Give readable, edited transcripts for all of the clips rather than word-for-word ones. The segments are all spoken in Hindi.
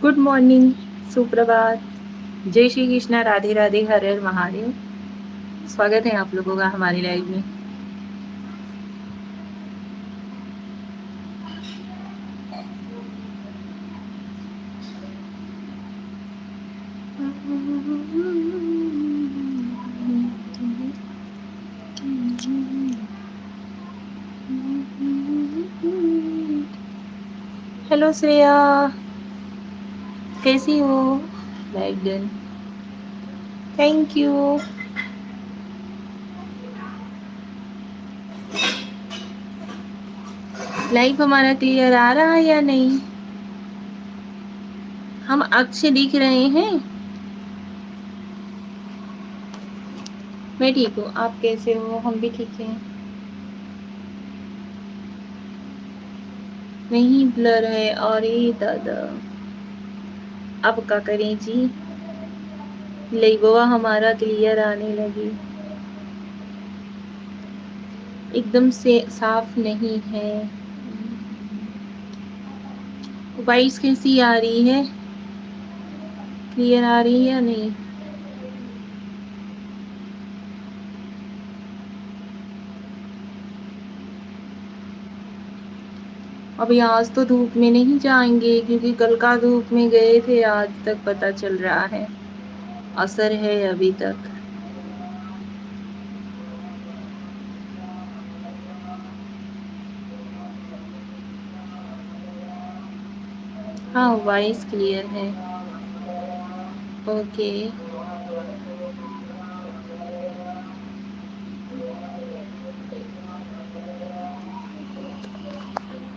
गुड मॉर्निंग, सुप्रभात, जय श्री कृष्णा, राधे राधे, हर हर महादेव। स्वागत है आप लोगों का हमारी लाइव में। हेलो श्रेया, कैसी हो? Like done, thank you. Live हमारा क्लियर आ रहा है या नहीं? हम अच्छे दिख रहे हैं? मैं ठीक हूँ, आप कैसे हो? हम भी ठीक हैं। नहीं ब्लर है, और ये दादा अब क्या करें जी। लाइववा हमारा क्लियर आने लगी, एकदम से साफ नहीं है। वॉइस कैसी आ रही है? क्लियर आ रही है या नहीं? अभी आज तो धूप में नहीं जाएंगे, क्योंकि कल का धूप में गए थे, आज तक पता चल रहा है असर है अभी तक। हाँ, वॉइस क्लियर है। ओके,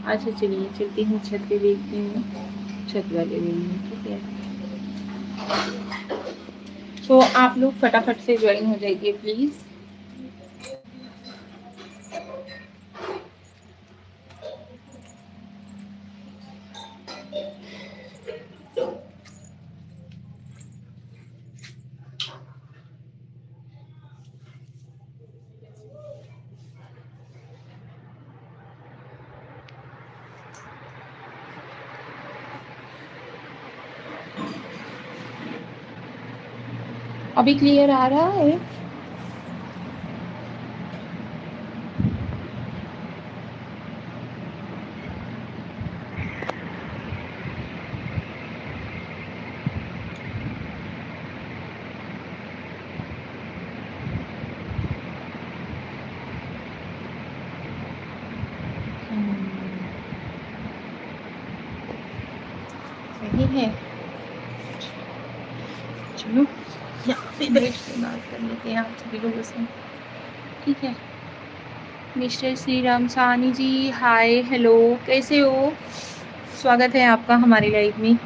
अच्छा चलिए, चलती हूँ छत पे, देखती हूँ छत वाले रूम में। ठीक है, तो आप लोग फटाफट से ज्वाइन हो जाइए प्लीज़। अभी क्लियर आ रहा है? सही है, चलो यहाँ पे बैठ के बात कर लेते हैं आप सभी लोगों से। ठीक है, मिस्टर श्री राम साहनी जी, हाय, हेलो, कैसे हो? स्वागत है आपका हमारी लाइव में।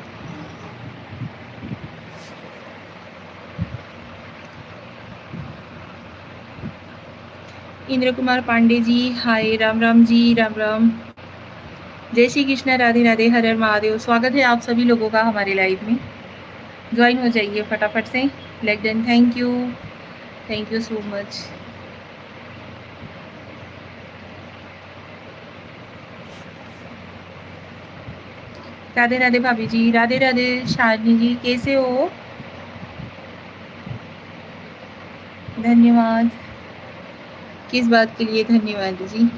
इंद्र कुमार पांडे जी, हाय, राम राम जी, राम राम, जय श्री कृष्ण, राधे राधे, हर हर महादेव। स्वागत है आप सभी लोगों का हमारे लाइव में। ज्वाइन हो जाइए फटाफट से। Like done, thank you so much. Radhe Radhe भाभी जी, राधे राधे शालिनी जी, कैसे हो? धन्यवाद। किस बात के लिए धन्यवाद जी?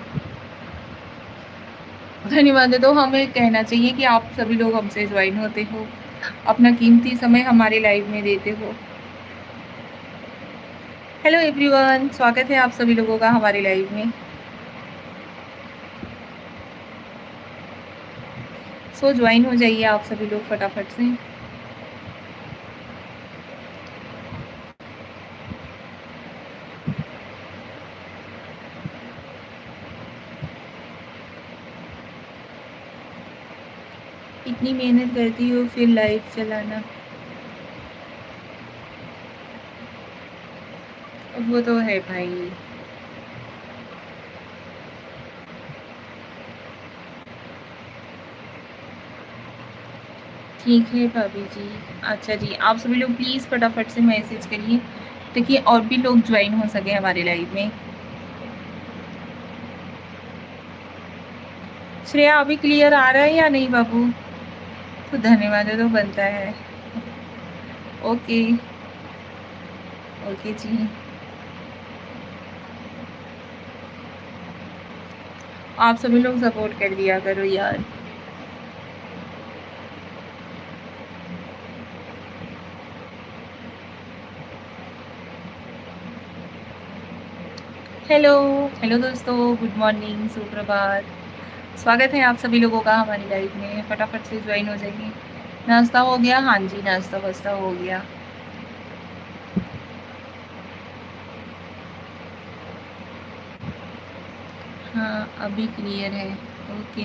धन्यवाद है तो हमें कहना चाहिए कि आप सभी लोग हमसे ज्वाइन होते हो, अपना कीमती समय हमारे लाइव में देते हो। हेलो एवरीवन, स्वागत है आप सभी लोगों का हमारे लाइव में। सो ज्वाइन हो जाइए आप सभी लोग फटाफट से। इतनी मेहनत करती हो फिर लाइव चलाना, वो तो है भाई। ठीक है भाभी जी। अच्छा जी, आप सभी लोग प्लीज़ फटाफट से मैसेज करिए ताकि और भी लोग ज्वाइन हो सके हमारे लाइव में। श्रेया, अभी क्लियर आ रहा है या नहीं बाबू? तो धन्यवाद तो बनता है। ओके ओके जी, आप सभी लोग सपोर्ट कर दिया करो यार। हेलो हेलो दोस्तों, गुड मॉर्निंग, सुप्रभात। स्वागत है आप सभी लोगों का हमारी लाइफ में। फटाफट से ज्वाइन हो जाइए। नाश्ता हो गया? हाँ जी, नाश्ता वास्ता हो गया। हाँ अभी क्लियर है। ओके,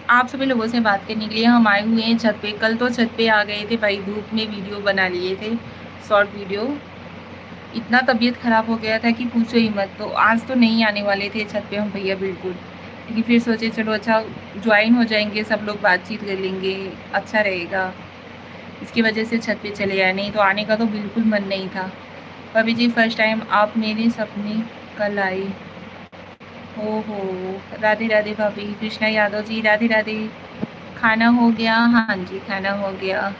आप सभी लोगों से बात करने के लिए हम आए हुए हैं छत पे। कल तो छत पे आ गए थे भाई, धूप में वीडियो बना लिए थे, शॉर्ट वीडियो। इतना तबीयत ख़राब हो गया था कि पूछो ही मत। तो आज तो नहीं आने वाले थे छत पे हम भैया बिल्कुल, लेकिन फिर सोचे चलो अच्छा ज्वाइन हो जाएंगे, सब लोग बातचीत कर लेंगे, अच्छा रहेगा। इसकी वजह से छत पे चले आए, नहीं तो आने का तो बिल्कुल मन नहीं था। भाभी जी फर्स्ट टाइम आप मेरे सपने कल आई। ओहो, राधे राधे भाभी। कृष्णा यादव जी राधे राधे। खाना हो गया? हाँ जी खाना हो गया।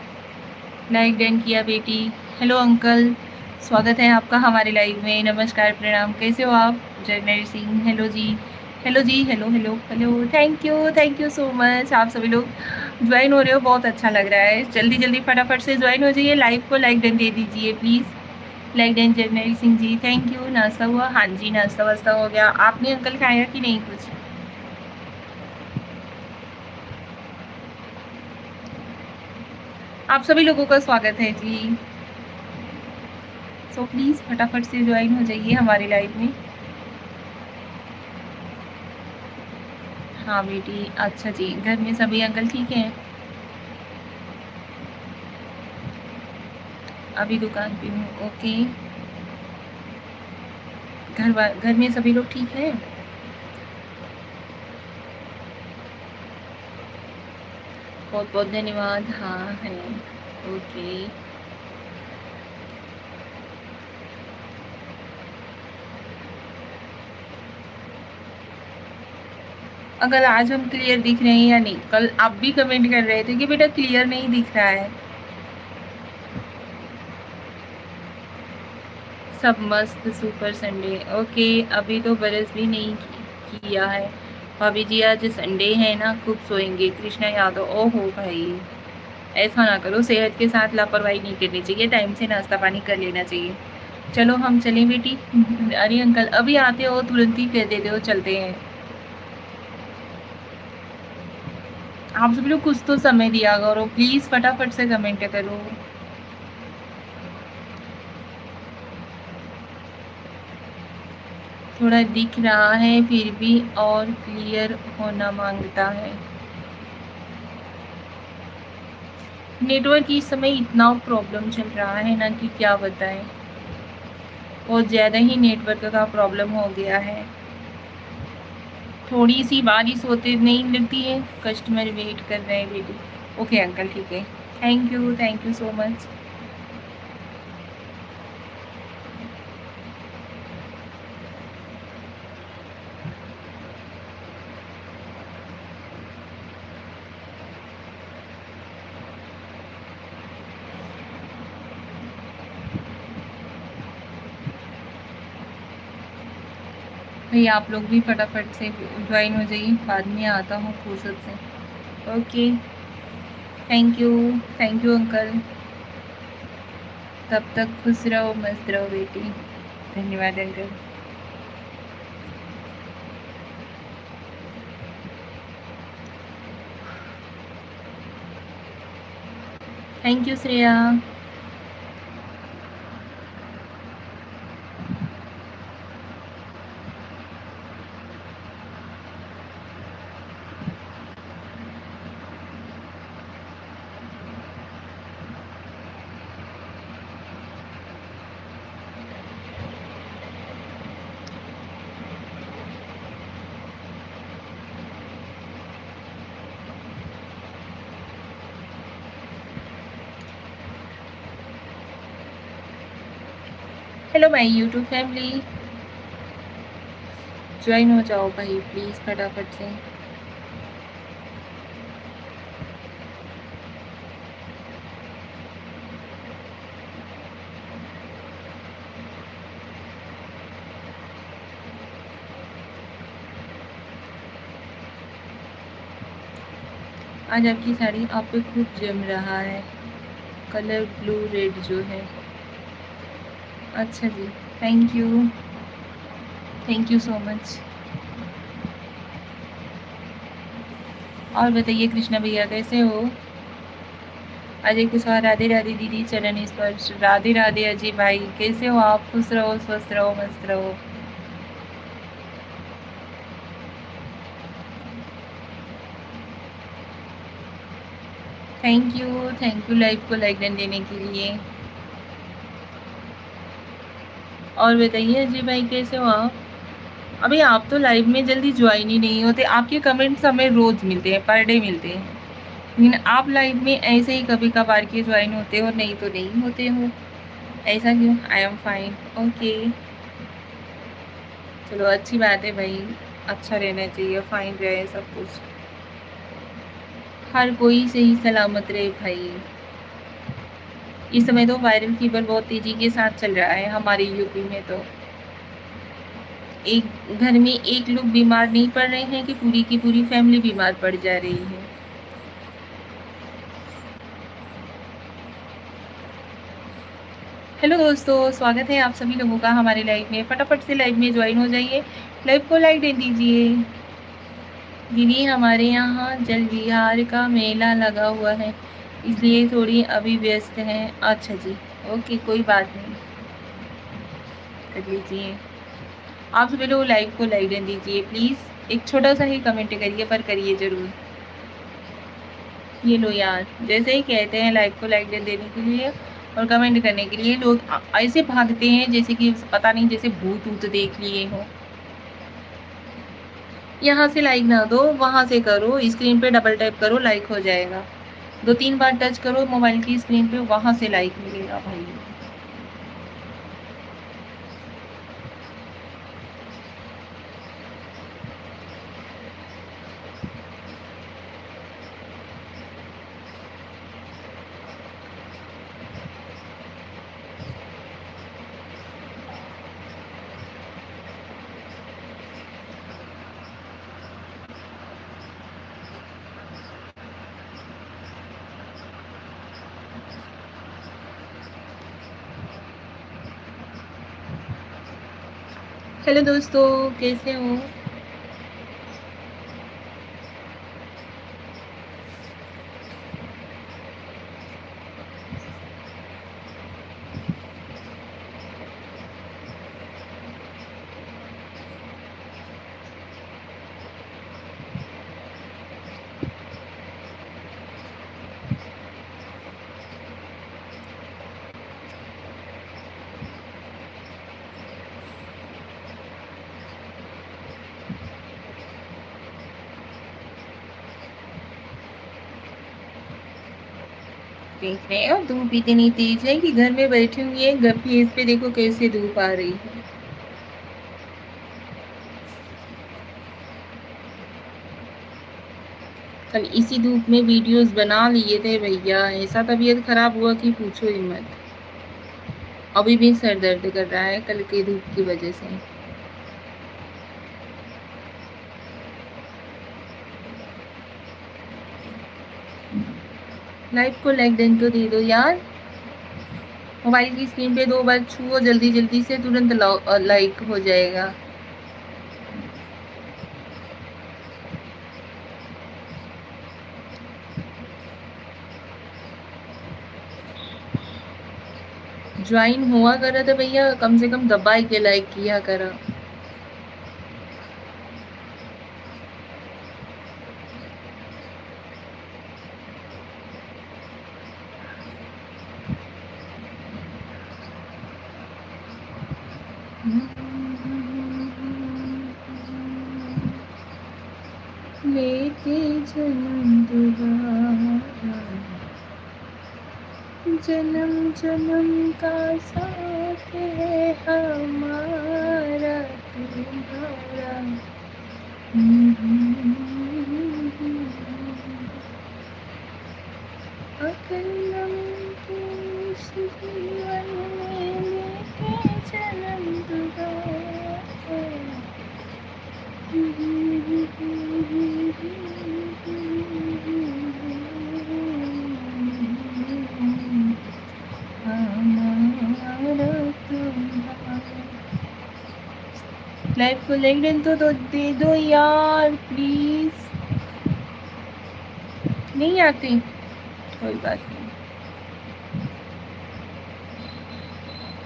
लाइक डन किया बेटी। हेलो अंकल, स्वागत है आपका हमारे लाइव में। नमस्कार प्रणाम, कैसे हो आप? जर्नल सिंह, हेलो जी। हेलो जी, hello hello hello, thank you so much. आप सभी लोग ज्वाइन हो रहे हो, बहुत अच्छा लग रहा है। जल्दी जल्दी फटाफट से ज्वाइन हो जाइए, लाइव को लाइक डन दे दीजिए please. Like done Jarnail Singh ji, thank you. नाश्ता हुआ? हाँ जी नाश्ता वास्ता हो गया। आपने अंकल खाया कि नहीं कुछ? आप सभी लोगों का स्वागत है जी। सो प्लीज़ फटाफट से ज्वाइन हो जाइए हमारे लाइव में। हाँ बेटी, अच्छा जी। घर में सभी अंकल ठीक हैं? अभी दुकान पे हूँ। ओके, घर में सभी लोग ठीक हैं? बहुत बहुत धन्यवाद। हाँ है। ओके, अगर आज हम क्लियर दिख रहे हैं या नहीं? कल आप भी कमेंट कर रहे थे कि बेटा क्लियर नहीं दिख रहा है। सब मस्त, सुपर संडे। ओके, अभी तो ब्रश भी नहीं किया है। भाभी जी आज संडे है ना, खूब सोएंगे। कृष्णा यादव, ओहो भाई ऐसा ना करो, सेहत के साथ लापरवाही नहीं करनी चाहिए, टाइम से नाश्ता पानी कर लेना चाहिए। चलो हम चलें बेटी। अरे अंकल अभी आते हो तुरंत ही कह देते हो चलते हैं। आप सभी लोग कुछ तो समय दिया करो प्लीज़, फटाफट से कमेंट करो। थोड़ा दिख रहा है फिर भी और क्लियर होना मांगता है। नेटवर्क इस समय इतना प्रॉब्लम चल रहा है ना कि क्या बताएं, बहुत ज़्यादा ही नेटवर्क का प्रॉब्लम हो गया है। थोड़ी सी बारिश होते नहीं लगती है, कस्टमर वेट कर रहे हैं बेटी। ओके अंकल ठीक है, थैंक यू सो मच। भाई आप लोग भी फटाफट से ज्वाइन हो जाइए, बाद में आता हूँ फुर्सत से। Okay, thank you uncle. तब तक खुश रहो मस्त रहो बेटी। धन्यवाद uncle. Thank you Shreya. Hello my YouTube family, join हो जाओ भाई प्लीज़ फटाफट से। आज आपकी साड़ी आप पे खूब जम रहा है, कलर ब्लू रेड जो है। अच्छा जी, थैंक यू सो मच। और बताइए कृष्णा भैया कैसे हो? अजय कुशवाहा राधे राधे दीदी, चरण स्पर्श राधे राधे। अजय भाई कैसे हो आप? खुश रहो, स्वस्थ रहो, मस्त रहो। थैंक यू लाइव को लाइक देने के लिए। और बताइए अजय भाई कैसे हो आप? अभी आप तो लाइव में जल्दी ज्वाइन ही नहीं होते, आपके कमेंट्स हमें रोज मिलते हैं, पर डे मिलते हैं, लेकिन आप लाइव में ऐसे ही कभी कभार के ज्वाइन होते हो, नहीं तो नहीं होते हो। ऐसा क्यों? आई एम फाइन। ओके, चलो अच्छी बात है भाई, अच्छा रहना चाहिए, फाइन रहे सब कुछ, हर कोई सही सलामत रहे भाई। इस समय तो वायरल फीवर बहुत तेजी के साथ चल रहा है हमारे यूपी में, तो एक घर में एक लोग बीमार नहीं पड़ रहे हैं कि पूरी की पूरी फैमिली बीमार पड़ जा रही है। हेलो दोस्तों, स्वागत है आप सभी लोगों का हमारे लाइव में। फटाफट से लाइव में ज्वाइन हो जाइए, लाइव को लाइक दे दीजिए। दीदी हमारे यहाँ जल विहार का मेला लगा हुआ है, इसलिए थोड़ी अभी व्यस्त हैं। अच्छा जी, ओके, कोई बात नहीं, कर लीजिए। आप सभी लोग लाइव को लाइक दे दीजिए प्लीज़, एक छोटा सा ही कमेंट करिए, पर करिए ज़रूर। ये लो यार, जैसे ही कहते हैं लाइव को लाइक देने के लिए और कमेंट करने के लिए, लोग ऐसे भागते हैं जैसे कि पता नहीं, जैसे भूत ऊत देख लिए हो। यहाँ से लाइक ना दो, वहाँ से करो, स्क्रीन पे डबल टैप करो, लाइक हो जाएगा। 2-3 बार टच करो मोबाइल की स्क्रीन पे, वहाँ से लाइक मिलेगा भाई। हेलो दोस्तों, कैसे हो? देख रहे हो धूप इतनी तेज है कि घर में बैठी हुई है, घर फेस पे देखो कैसे धूप आ रही है। कल इसी धूप में वीडियोस बना लिए थे भैया, ऐसा तबीयत खराब हुआ कि पूछो ही मत। अभी भी सर दर्द कर रहा है कल की धूप की वजह से। लाइव को लाइक देन तो दे दो यार, मोबाइल की स्क्रीन पे 2 बार छुओ जल्दी जल्दी से, तुरंत लाइक हो जाएगा। ज्वाइन हुआ करा था भैया, कम से कम दबाई के लाइक किया करा। लेके जन्म दोबारा, जन्म जन्म का साथ है हमारा तुम्हारा। अकलम के इस जीवन में लेके जन्म दोबारा। लाइफ को लेकिन तो दे दो यार प्लीज। नहीं आती कोई बात नहीं।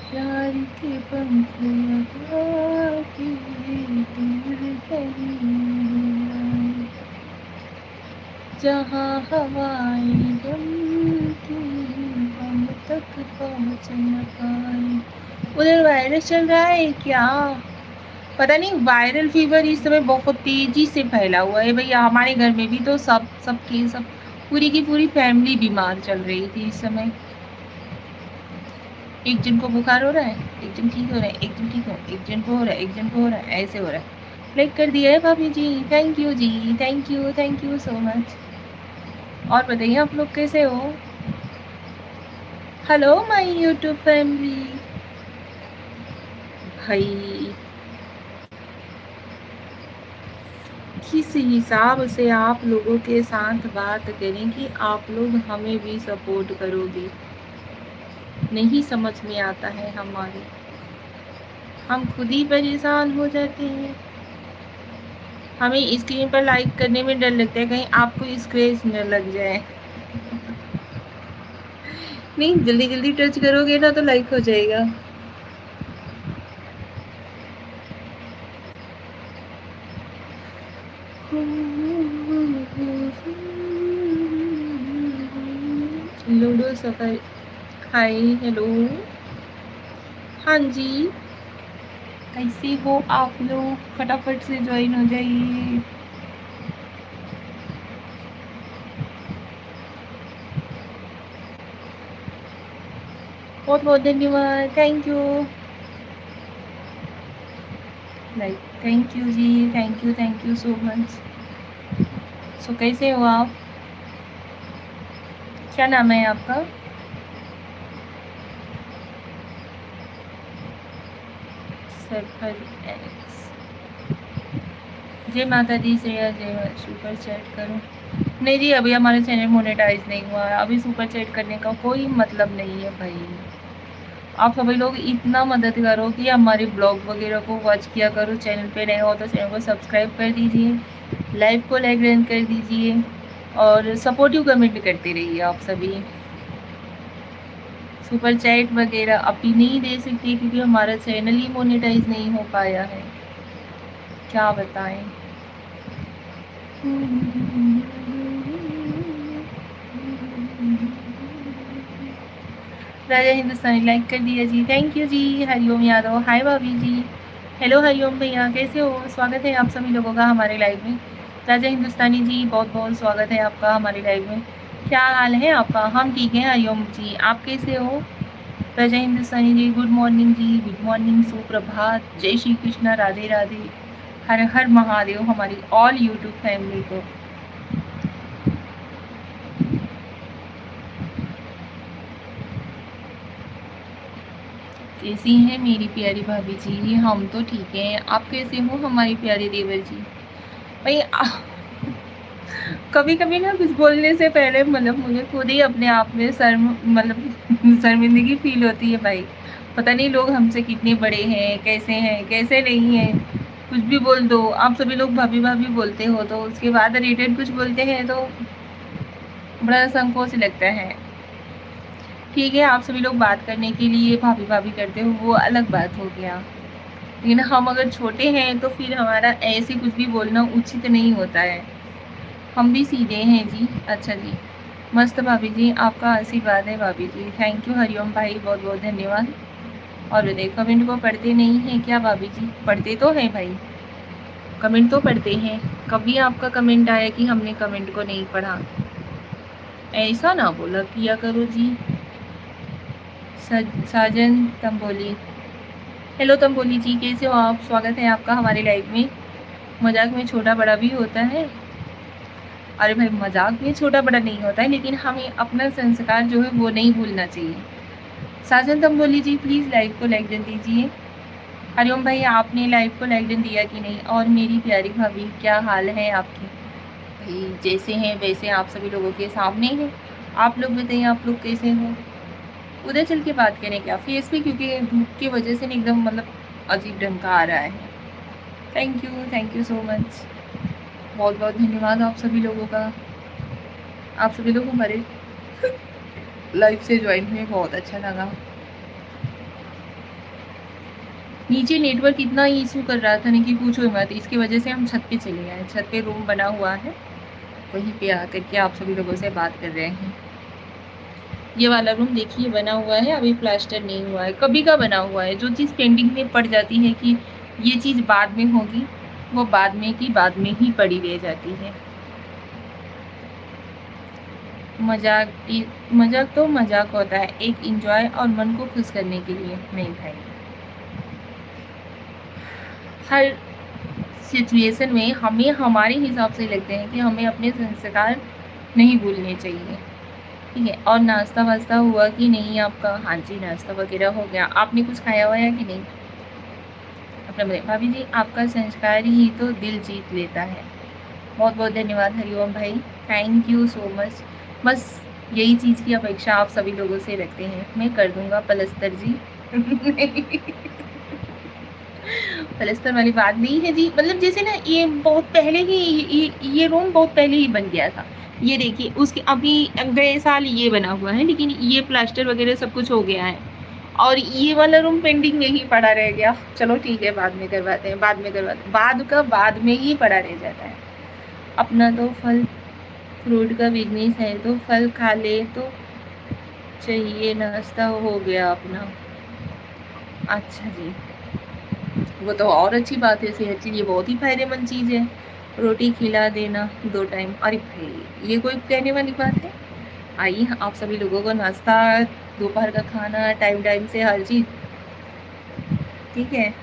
प्यार के पंख लगा के दूर कहीं जहाँ हवाएं गम की हम तक पहुँच न पाए। उधर वायरस चल रहा है क्या? पता नहीं, वायरल फीवर इस समय बहुत तेजी से फैला हुआ है भैया। हमारे घर में भी तो सब पूरी की पूरी फैमिली बीमार चल रही थी इस समय। एक जन को बुखार हो रहा है, एक जन ठीक हो रहा है, एक जन ठीक हो रहा है, एक जन को हो रहा है, एक जन को हो रहा है, ऐसे हो रहा है। लाइक कर दिया है भाभी जी, थैंक यू जी, थैंक यू सो मच। और बताइए आप लोग कैसे हो? Hello my YouTube family. भाई किस हिसाब से आप लोगों के साथ बात करें कि आप लोग हमें भी सपोर्ट करोगे, नहीं समझ में आता है हमारे। हम खुद ही परेशान हो जाते हैं। हमें स्क्रीन पर लाइक करने में डर लगता है कहीं आपको स्क्रैच न लग जाए। नहीं, जल्दी जल्दी टच करोगे ना तो लाइक हो जाएगा। Ludo safari. Hi hello. हाँ जी, कैसे हो आप लोग? फटाफट से ज्वाइन हो जाइए। बहुत बहुत धन्यवाद, thank you. Like thank you जी, thank you so much. So कैसे हो आप? क्या नाम है आपका? Surfer X. जय माता दी, श्रेया जय। सुपर चैट करो। नहीं जी, अभी हमारा चैनल मोनेटाइज नहीं हुआ है, अभी सुपर चैट करने का कोई मतलब नहीं है भाई। आप सभी लोग इतना मदद करो कि हमारे ब्लॉग वगैरह को वॉच किया करो। चैनल पे नए हो तो चैनल को सब्सक्राइब कर दीजिए, लाइव को लाइक रन कर दीजिए और सपोर्टिव कमेंट करते रहिए आप सभी। सुपर चैट वगैरह अभी नहीं दे सकती क्योंकि हमारा चैनल ही मोनेटाइज नहीं हो पाया है, क्या बताएं। राजा हिंदुस्तानी लाइक कर दिया जी, थैंक यू जी। हरिओम यादव, हाय भाभी जी। हेलो हरिओम भैया, कैसे हो? स्वागत है आप सभी लोगों का हमारे लाइव में। राजा हिंदुस्तानी जी, बहुत बहुत स्वागत है आपका हमारे लाइव में। क्या हाल है आपका? हम ठीक हैं हरिओम जी, आप कैसे हो? राजा हिंदुस्तानी जी, गुड मॉर्निंग जी, गुड मॉर्निंग, सुप्रभात, जय श्री कृष्णा, राधे राधे, हर हर महादेव हमारी ऑल यूट्यूब फैमिली को। कैसी हैं मेरी प्यारी भाभी जी? हम तो ठीक हैं, आप कैसे हो हमारी प्यारी देवर जी? भाई कभी कभी ना कुछ बोलने से पहले मतलब मुझे खुद ही अपने आप में मतलब शर्मिंदगी फील होती है भाई। पता नहीं लोग हमसे कितने बड़े हैं कैसे नहीं हैं। कुछ भी बोल दो, आप सभी लोग भाभी भाभी बोलते हो तो उसके बाद रिटर्न कुछ बोलते हैं तो बड़ा संकोच लगता है। ठीक है, आप सभी लोग बात करने के लिए भाभी भाभी करते हो वो अलग बात हो गया, लेकिन हम अगर छोटे हैं तो फिर हमारा ऐसे कुछ भी बोलना उचित नहीं होता है। हम भी सीधे हैं जी। अच्छा जी, मस्त भाभी जी, आपका आशीर्वाद है भाभी जी, थैंक यू हरिओम भाई, बहुत बहुत धन्यवाद। और बताइए, कमेंट को पढ़ते नहीं हैं क्या भाभी जी? पढ़ते तो हैं भाई, कमेंट तो पढ़ते हैं। कभी आपका कमेंट आया कि हमने कमेंट को नहीं पढ़ा? ऐसा ना बोला किया करो जी। साजन तंबोली, हेलो तंबोली जी, कैसे हो आप? स्वागत है आपका हमारे लाइव में। मजाक में छोटा बड़ा भी होता है। अरे भाई, मजाक में छोटा बड़ा नहीं होता है, लेकिन हमें अपना संस्कार जो है वो नहीं भूलना चाहिए। साजन तंबोली जी, प्लीज़ लाइव को लाइक डन दीजिए। हरिओम भाई, आपने लाइव को लाइक डन दिया कि नहीं? और मेरी प्यारी भाभी, क्या हाल है आपकी? भाई जैसे हैं वैसे आप सभी लोगों के सामने हैं। आप लोग बताइए, आप लोग कैसे हो? उधर चल के बात करें क्या फेस पे, क्योंकि धूप की वजह से एकदम मतलब अजीब ढंग का आ रहा है। Thank you so much. बहुत बहुत धन्यवाद आप सभी लोगों का। आप सभी लोग हमारे लाइव से ज्वाइन हुए, बहुत अच्छा लगा। नीचे नेटवर्क इतना इशू कर रहा था ना कि पूछो मत, इसकी वजह से हम छत पे चले आए। छत पे रूम बना हुआ है, वहीं पे आकर के आप सभी लोगों से बात कर रहे हैं। ये वाला रूम देखिए बना हुआ है, अभी प्लास्टर नहीं हुआ है, कभी का बना हुआ है। जो चीज़ पेंडिंग में पड़ जाती है कि ये चीज़ बाद में होगी, वो बाद में की बाद में ही पड़ी रह जाती है। मजाक तो मजाक होता है, एक इंजॉय और मन को खुश करने के लिए। नहीं भाई, हर सिचुएशन में हमें हमारे हिसाब से लगते हैं कि हमें अपने संस्कार नहीं भूलने चाहिए। ठीक है। और नाश्ता वास्ता हुआ कि नहीं आपका? हाँ जी, नाश्ता वगैरह हो गया। आपने कुछ खाया हुआ है कि नहीं? अपना बताइए। भाभी जी, आपका संस्कार ही तो दिल जीत लेता है। बहुत बहुत धन्यवाद हरिओम भाई, थैंक यू सो मच। बस यही चीज़ की अपेक्षा आप सभी लोगों से रखते हैं। मैं कर दूंगा पलस्तर जी। पलस्तर वाली बात नहीं है जी, मतलब जैसे ना ये बहुत पहले ही ये रूम बहुत पहले ही बन गया था। ये देखिए, उसके अभी गए साल ये बना हुआ है, लेकिन ये प्लास्टर वगैरह सब कुछ हो गया है और ये वाला रूम पेंडिंग में ही पड़ा रह गया। चलो ठीक है, बाद में करवाते हैं, बाद में करवाते हैं, बाद का बाद में ही पड़ा रह जाता है। अपना तो फल फ्रूट का बिजनेस है, तो फल खा ले तो चाहिए। नाश्ता हो गया अपना? अच्छा जी, वो तो और अच्छी बात है, सेहत के लिए बहुत ही फायदेमंद चीज़ है। रोटी खिला देना 2 टाइम, अरे भाई ये कोई कहने वाली बात है? आइए, आप सभी लोगों को नाश्ता, दोपहर का खाना, टाइम टाइम से हर चीज़, ठीक है,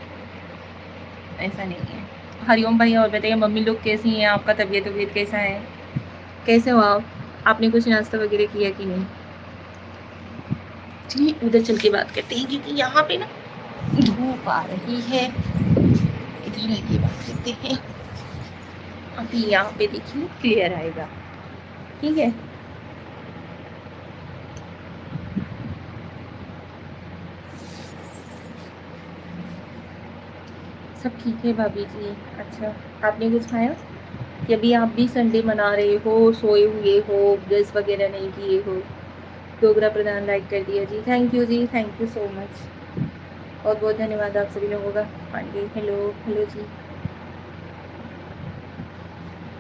ऐसा नहीं है। हरिओम भाई, और बताइए मम्मी लोग कैसी हैं? आपका तबीयत वबीयत कैसा है? कैसे हो आप? आपने कुछ नाश्ता वगैरह किया कि नहीं? चलिए उधर चल के बात करते हैं, क्योंकि यहाँ पे ना धूप आ रही है। इधर आइए, बात करते हैं। अभी यहाँ पे देखिए क्लियर आएगा, ठीक है। सब ठीक है भाभी जी। अच्छा, आपने कुछ खाया कि अभी आप भी संडे मना रहे हो, सोए हुए हो, ब्रश वगैरह नहीं किए हो? डोगरा प्रधान लाइक कर दिया जी, थैंक यू जी, थैंक यू सो मच। बहुत बहुत धन्यवाद आप सभी लोगों का। पांडे, हेलो हेलो जी,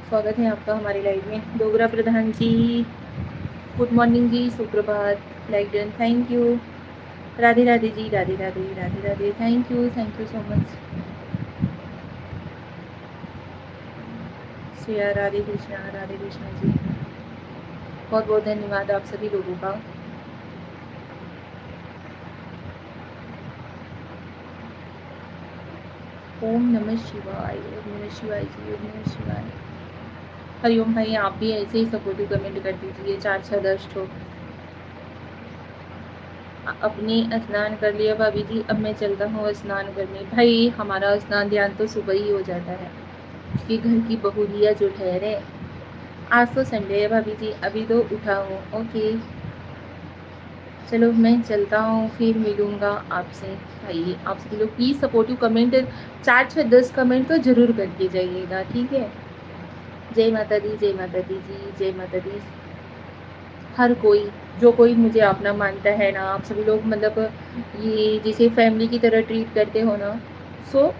स्वागत है आपका हमारी लाइव में। डोगरा प्रधान जी, गुड मॉर्निंग जी, सुप्रभात, like done, thank you. Radhe Radhe ji, Radhe Radhe, Radhe Radhe, thank you so much. Shreya, Radhe Krishna ji, बहुत बहुत धन्यवाद आप सभी लोगों का। ओम नमः शिवाय, ओम नमः शिवाय जी, ओम नमः शिवाय। हरिओम भाई, आप भी ऐसे ही सपोर्टिव कमेंट कर दीजिए, 4-6-10 ठो। अपने स्नान कर लिया भाभी जी, अब मैं चलता हूँ स्नान करने। भाई हमारा स्नान ध्यान तो सुबह ही हो जाता है, क्योंकि घर की बहुरिया जो ठहरे। आज तो संडे है भाभी जी, अभी तो उठा हूँ। ओके, चलो मैं चलता हूँ, फिर मिलूँगा आपसे। भाई आप सभी लोग प्लीज़ सपोर्टिव कमेंट 4-6-10 कमेंट तो ज़रूर करके जाइएगा, ठीक है। जय माता दी, जय माता दी जी, जय माता दी। हर कोई, जो कोई मुझे अपना मानता है ना, आप सभी लोग मतलब ये जिसे फैमिली की तरह ट्रीट करते हो ना, सो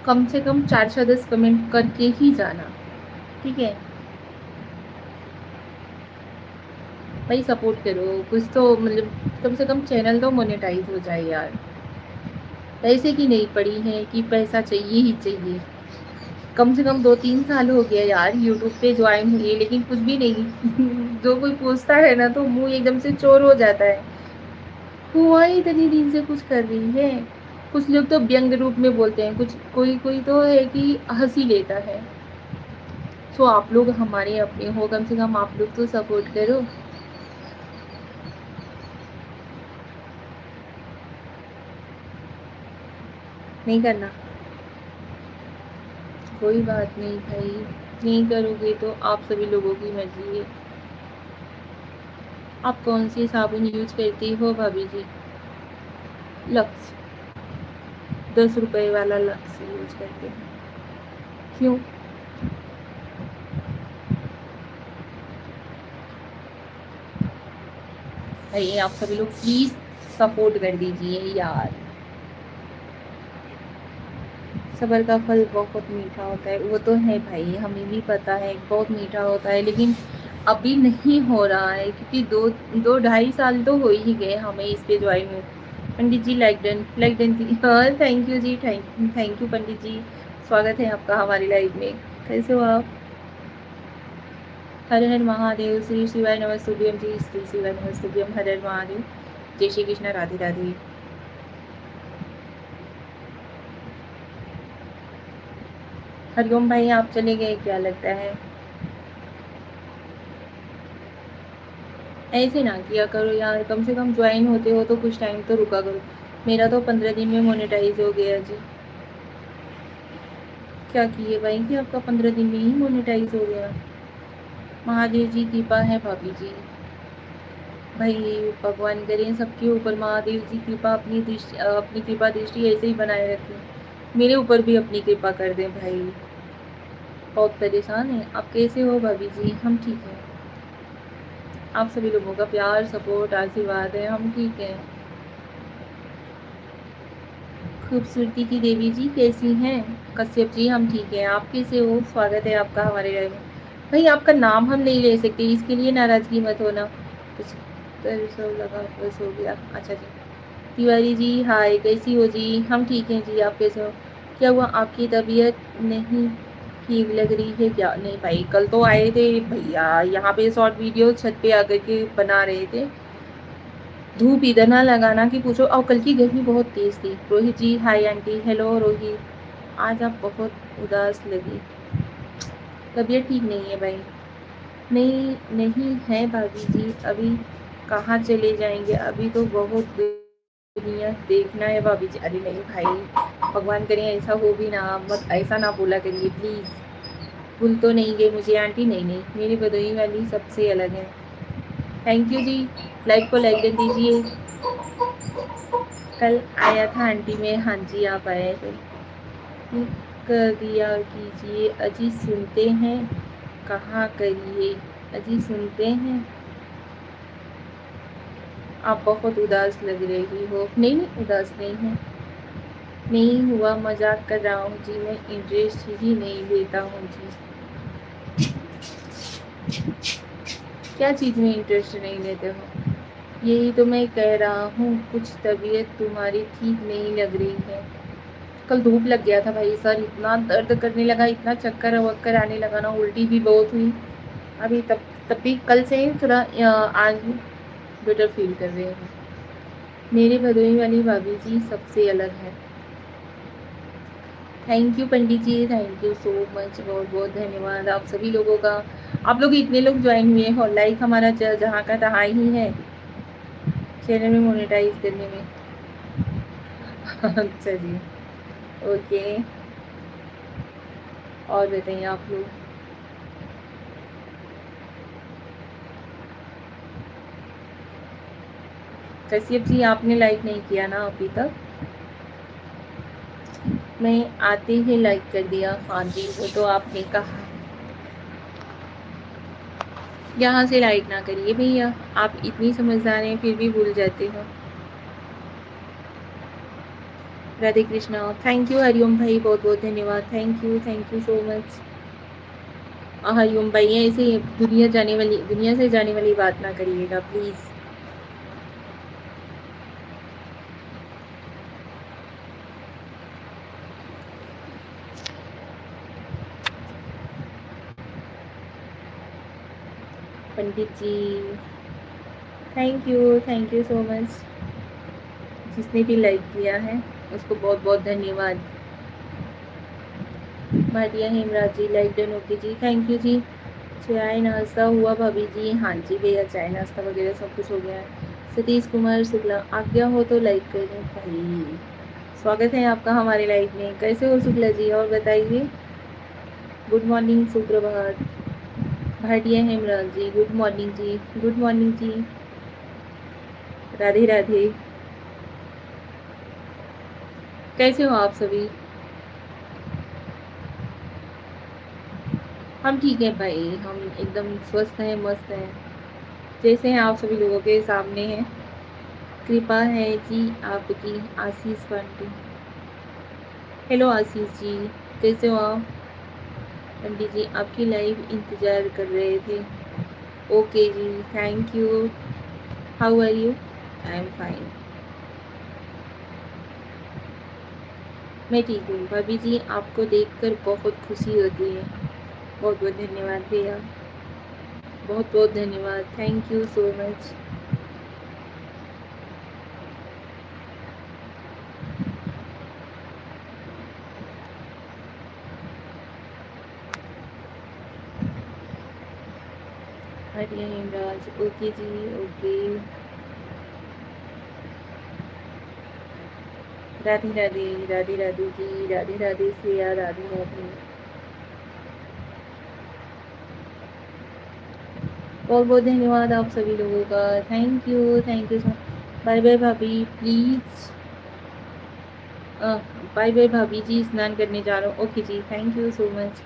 कम से कम 4-6-10 कमेंट करके ही जाना, ठीक है भाई। सपोर्ट करो कुछ तो, मतलब कम से कम चैनल तो मोनेटाइज हो जाए यार। पैसे की नहीं पड़ी है कि पैसा चाहिए ही चाहिए। कम से कम 2-3 साल हो गया यार यूट्यूब पे ज्वाइन हुए, लेकिन कुछ भी नहीं। जो कोई पूछता है ना तो मुंह एकदम से चोर हो जाता है। हुआ ही इतनी दिन से कुछ कर रही है। कुछ लोग तो व्यंग रूप में बोलते हैं, कुछ कोई कोई तो है कि हंसी लेता है। सो आप लोग हमारे अपने हो, कम से कम आप लोग तो सपोर्ट करो। नहीं करना, कोई बात नहीं भाई, नहीं करोगे तो आप सभी लोगों की मर्जी है। आप कौन सी साबुन यूज करती हो भाभी जी? लक्स। ₹10 वाला लक्स यूज करते हैं। क्यों? भाई आप सभी लोग प्लीज सपोर्ट कर दीजिए यार। सबर का फल बहुत मीठा होता है, वो तो है भाई, हमें भी पता है बहुत मीठा होता है, लेकिन अभी नहीं हो रहा है क्योंकि दो दो ढाई साल तो हो ही गए हमें इस पे ज्वाइन हुए। पंडित जी लाइक डन थी। हाँ थैंक यू जी, थैंक यू पंडित जी, स्वागत है आपका हमारी लाइफ में। कैसे हो आप? हर हर महादेव, श्री शिवाय नमस्तुभ्यम जी, श्री शिवाय नमस्तुभ्यम, हर हर महादेव, जय श्री कृष्ण, राधे राधे। हरिओम भाई आप चले गए क्या लगता है? ऐसे ना किया करो यार, कम से कम ज्वाइन होते हो तो कुछ टाइम तो रुका करो। मेरा तो 15 दिन में मोनेटाइज हो गया जी। क्या किए भाई कि आपका 15 दिन में ही मोनेटाइज हो गया? महादेव जी कृपा है भाभी जी। भाई भगवान करें सबके ऊपर महादेव जी कृपा, अपनी दृष्टि, अपनी कृपा दृष्टि ऐसे ही बनाए रखें। मेरे ऊपर भी अपनी कृपा कर दें भाई। बहुत परेशान है। आप कैसे हो भाभी जी? हम ठीक हैं। आप सभी लोगों का प्यार सपोर्ट आशीर्वाद है, हम ठीक हैं। खूबसूरती की देवी जी कैसी हैं? कश्यप जी हम ठीक हैं, आप कैसे हो? स्वागत है आपका हमारे लाइव में। भाई आपका नाम हम नहीं ले सकते, इसके लिए नाराज़गी मत होना। कुछ तो लगा बस हो गया। अच्छा जी। तिवारी जी हाय, कैसी हो जी? हम ठीक हैं जी, आप कैसे हो? क्या हुआ, आपकी तबीयत नहीं ठीक लग रही है क्या? नहीं भाई, कल तो आए थे भैया यहाँ पे शॉर्ट वीडियो छत पे आकर के बना रहे थे। धूप इधर ना लगाना कि पूछो, और कल की गर्मी बहुत तेज़ थी। रोहित जी हाय आंटी, हेलो रोहित। आज आप बहुत उदास लगी, तबीयत ठीक नहीं है भाई? नहीं नहीं है भाभी जी, अभी कहाँ चले जाएंगे, अभी तो बहुत दुनिया देखना है भाभी जी। अरे नहीं भाई, भगवान करे ऐसा हो भी ना, मत ऐसा ना बोला करिए प्लीज़। भूल तो नहीं गए मुझे आंटी? नहीं नहीं, मेरी भदोई वाली सबसे अलग है। थैंक यू जी, लाइक को लाइक कर दीजिए। कल आया था आंटी में, हाँ जी आप आए थे। कर दिया कीजिए, अजी सुनते हैं, कहाँ करिए, अजी सुनते हैं। आप बहुत उदास लग रही हो। नहीं नहीं उदास नहीं है, नहीं हुआ, मजाक कर रहा हूँ जी, मैं इंटरेस्ट ही नहीं लेता हूँ जी। क्या चीज़ में इंटरेस्ट नहीं लेते हो? यही तो मैं कह रहा हूँ, कुछ तबीयत तुम्हारी ठीक नहीं लग रही है। कल धूप लग गया था भाई, सर इतना दर्द करने लगा, इतना चक्कर वक्कर आने लगा ना, उल्टी भी बहुत हुई। अभी तब भी कल से थोड़ा आज बेटर फील कर रहे हैं। मेरी भदोई वाली भाभी जी सबसे अलग है। Thank you Pandit ji, thank you so much, बहुत बहुत धन्यवाद आप सभी लोगों का। आप लोग इतने लोग ज्वाइन हुए हो, लाइक हमारा जहाँ का तहाँ ही है चैनल में मोनेटाइज करने में। अच्छा जी, ओके। और बताइए आप लोग। कश्यप जी आपने लाइक नहीं किया ना अभी तक? मैं आते ही लाइक कर दिया, हाँ जी वो तो आपने कहा। यहाँ से लाइक ना करिए भैया, आप इतनी समझदार हैं फिर भी भूल जाते हो। राधे कृष्णा, थैंक यू हरिओम भाई, बहुत बहुत धन्यवाद, thank you so much. Hariom भाई ऐसे दुनिया से जाने वाली बात ना करिएगा please. Pandit ji thank you so much. जिसने भी लाइक किया है उसको बहुत बहुत धन्यवाद। Bhatia Hemraj ji like done, okay जी, थैंक यू जी। चाय नाश्ता हुआ भाभी जी? हाँ जी भैया, चाय नाश्ता वगैरह सब कुछ हो गया है। सतीश कुमार शुक्ला, आज्ञा हो तो लाइक करें भाई। स्वागत है आपका हमारे लाइफ में। कैसे हो शुक्ला जी, और बताइए। गुड मॉर्निंग, सुप्रभात। भाटिया हेमराज जी गुड मॉर्निंग जी, गुड मॉर्निंग जी, राधे राधे। कैसे हो आप सभी? हम ठीक है भाई, हम एकदम स्वस्थ हैं, मस्त हैं, जैसे हैं आप सभी लोगों के सामने हैं। कृपा है जी आपकी। आशीष पांडे। हेलो आशीष जी, कैसे हो आप? पंडित जी आपकी लाइव इंतज़ार कर रहे थे। ओके जी, thank you. How are you? I am fine. मैं ठीक हूँ भाभी जी, आपको देखकर बहुत खुशी होती है। बहुत बहुत धन्यवाद भैया, बहुत बहुत धन्यवाद, thank you so much. Hariya Hemraj, okay जी, ओके। राधे राधे, राधे राधे जी, राधे राधे श्रेया, राधे राधे। बहुत बहुत धन्यवाद आप सभी लोगों का, thank you so. Bye bye भाभी प्लीज़। बाय बाय भाभी जी, स्नान करने जा रहा हूँ। ओके जी, thank you so much.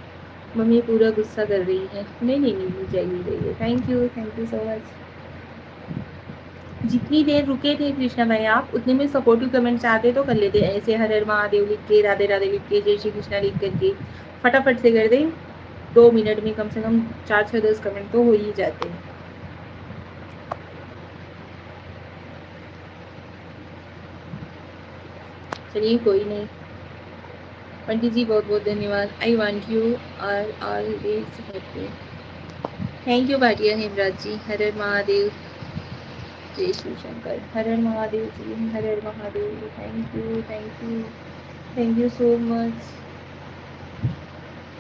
Mummy पूरा गुस्सा कर रही है। नहीं नहीं नहीं, नहीं चाहिए चाहिए, थैंक यू सो मच। जितनी देर रुके थे कृष्णा भाई आप, उतने में सपोर्टिव कमेंट्स आते तो कर लेते, ऐसे हर हर महादेव लिख के, राधे राधे लिख के, जय श्री कृष्णा लिख करके फटाफट से कर दे। 2 मिनट में कम से कम 4 6 10 कमेंट तो हो ही जाते हैं। चलिए कोई नहीं। पंडित जी बहुत बहुत धन्यवाद। I want you are always happy. Thank you Bhatia Hemraj ji. Har Har Mahadev, जय Shiv Shankar. Har Har Mahadev ji, Har Har Mahadev. Thank you so much.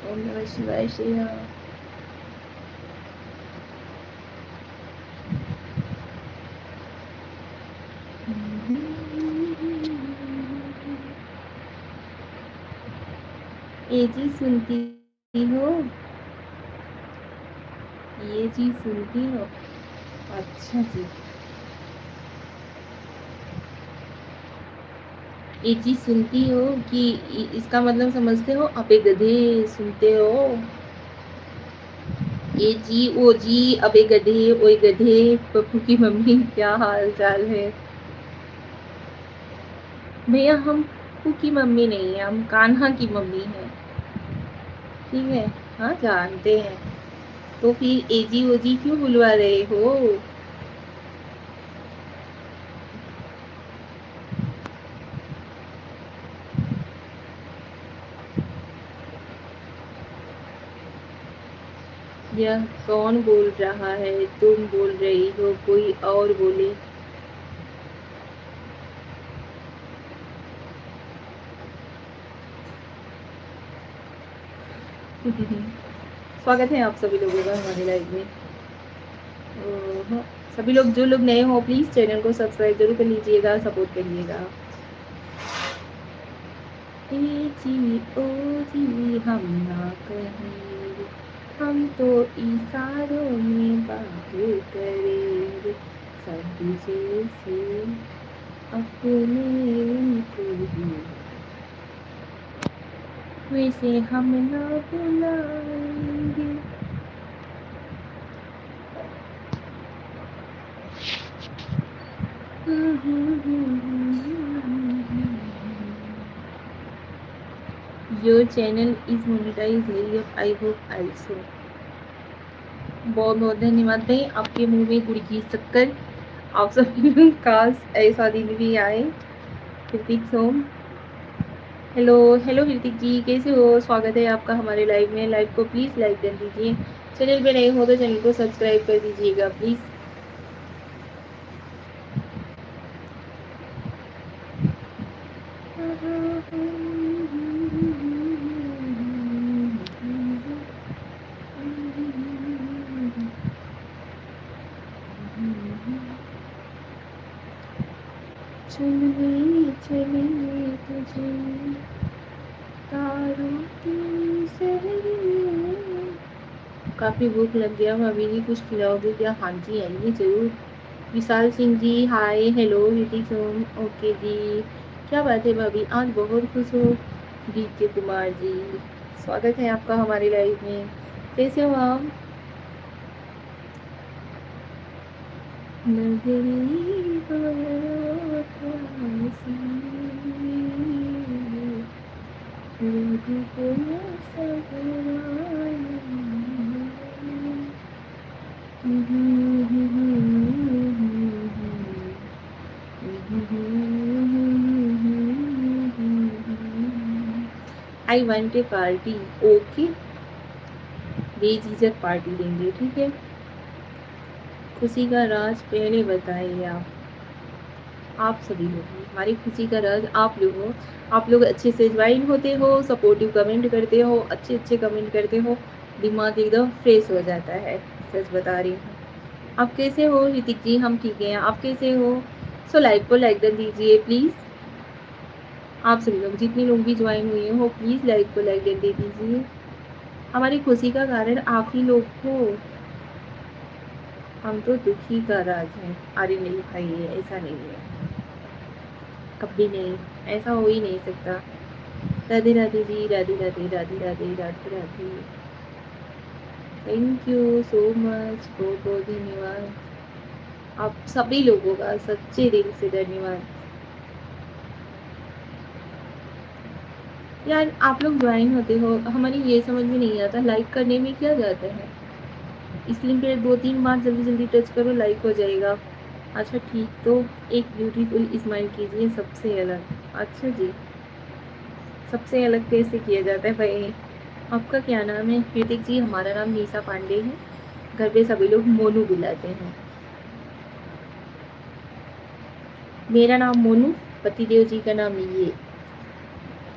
Om नमः शिवाय श्रेया। ये जी सुनती हो? ये जी सुनती हो? अच्छा जी। ये चीज़ सुनती हो कि इसका मतलब समझते हो? अबे गधे, सुनते हो? ये जी ओ जी, अबे गधे, ओए गधे, पप्पू की मम्मी क्या हाल चाल है? भैया हम पप्पू की मम्मी नहीं है, हम कान्हा की मम्मी है। ठीक है, हाँ जानते हैं। तो फिर एजी ओजी क्यों बुलवा रहे हो? यह कौन बोल रहा है? तुम बोल रही हो, कोई और बोले? स्वागत है आप सभी लोगों का हमारे लाइव में। ओहो, सभी लोग जो लोग नए हो प्लीज़ चैनल को सब्सक्राइब जरूर कर लीजिएगा, सपोर्ट करिएगा। ए जी ओ जी हम ना कहेंगे, हम तो इशारों में बातें करेंगे, सब जैसे अपने उनको भी वैसे हम ना बुलाएंगे। योर चैनल इज मोनेटाइज है, आई होप आल्सो। बहुत बहुत धन्यवाद भाई, आपके मुंह में गुड़ की शक्कर। आप सभी काश ऐसा दिन भी आए। ऋतिक सोम, हेलो हेलो ऋतिक जी, कैसे हो? स्वागत है आपका हमारे लाइव में। लाइव को प्लीज़ लाइक कर दीजिए, चैनल पे नए हो तो चैनल को सब्सक्राइब कर दीजिएगा प्लीज़। चलिए चलिए तुझे तारों की शहर में। काफ़ी भूख लग गया भाभी जी, कुछ खिलाओगे क्या? हाँ जी आइए ज़रूर। विशाल सिंह जी हाय, हेलो ऋतिक सोम, ओके जी। क्या बात है भाभी, आज बहुत खुश हो। डीके कुमार जी, स्वागत है आपका हमारे लाइव में। कैसे हो आप? नगरी हो प्यासी, Raghukul I want a party. Okay, बेझिझक पार्टी देंगे, ठीक है। खुशी का राज पहले बताइए आप सभी लोग। हमारी खुशी का राज आप लोग हो। आप लोग अच्छे से ज्वाइन होते हो, सपोर्टिव कमेंट करते हो, अच्छे अच्छे कमेंट करते हो, दिमाग एकदम फ्रेश हो जाता है। सच बता रही हूँ। आप कैसे हो ऋतिक जी? हम ठीक हैं, आप कैसे हो? सो लाइव को लाइक कर दीजिए प्लीज़। आप सभी लोग, जितने लोग भी ज्वाइन हुए हो, प्लीज़ लाइव को लाइक कर दे दीजिए। हमारी खुशी का कारण आप ही लोग हो। हम तो दुखी का राज है। अरे नहीं भाई, ऐसा नहीं है, कभी नहीं, ऐसा हो ही नहीं सकता। Radhe Radhe ji, Radhe Radhe, Radhe Radhe, Radhe Radhe. Thank you so much, बहुत बहुत धन्यवाद आप सभी लोगों का, सच्चे दिल से धन्यवाद। यार आप लोग ज्वाइन होते हो, हमारी ये समझ में नहीं आता लाइक करने में क्या जाता है। इस लिंक पे 2-3 बार जल्दी जल्दी टच करो, लाइक हो जाएगा। अच्छा ठीक, तो एक ब्यूटीफुल स्माइल कीजिए सबसे अलग। अच्छा जी, सबसे अलग कैसे किया जाता है भाई? आपका क्या नाम है? ऋतिक जी, हमारा नाम निशा पांडे है। घर पे सभी लोग मोनू बुलाते हैं। मेरा नाम मोनू, पतिदेव जी का नाम ये।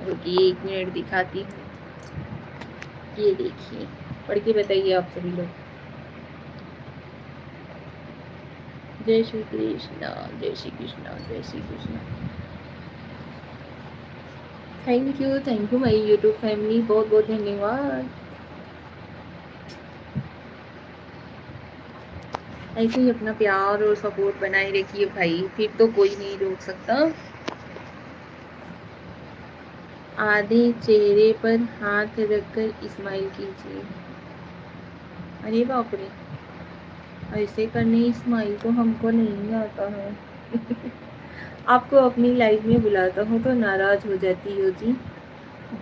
रुकिए 1 मिनट दिखाती हूँ। ये देखिए, पढ़ के बताइए आप सभी लोग। जय श्री कृष्णा, जय श्री कृष्णा, जय Shri Krishna. Thank you my YouTube family, बहुत बहुत धन्यवाद। ऐसे ही अपना प्यार और सपोर्ट बनाए रखिए भाई, फिर तो कोई नहीं रोक सकता। आधे चेहरे पर हाथ रखकर स्माइल कीजिए। अरे बाप रे, ऐसे करने स्माइल तो हमको नहीं आता है। आपको अपनी लाइफ में बुलाता हूँ तो नाराज हो जाती हो जी।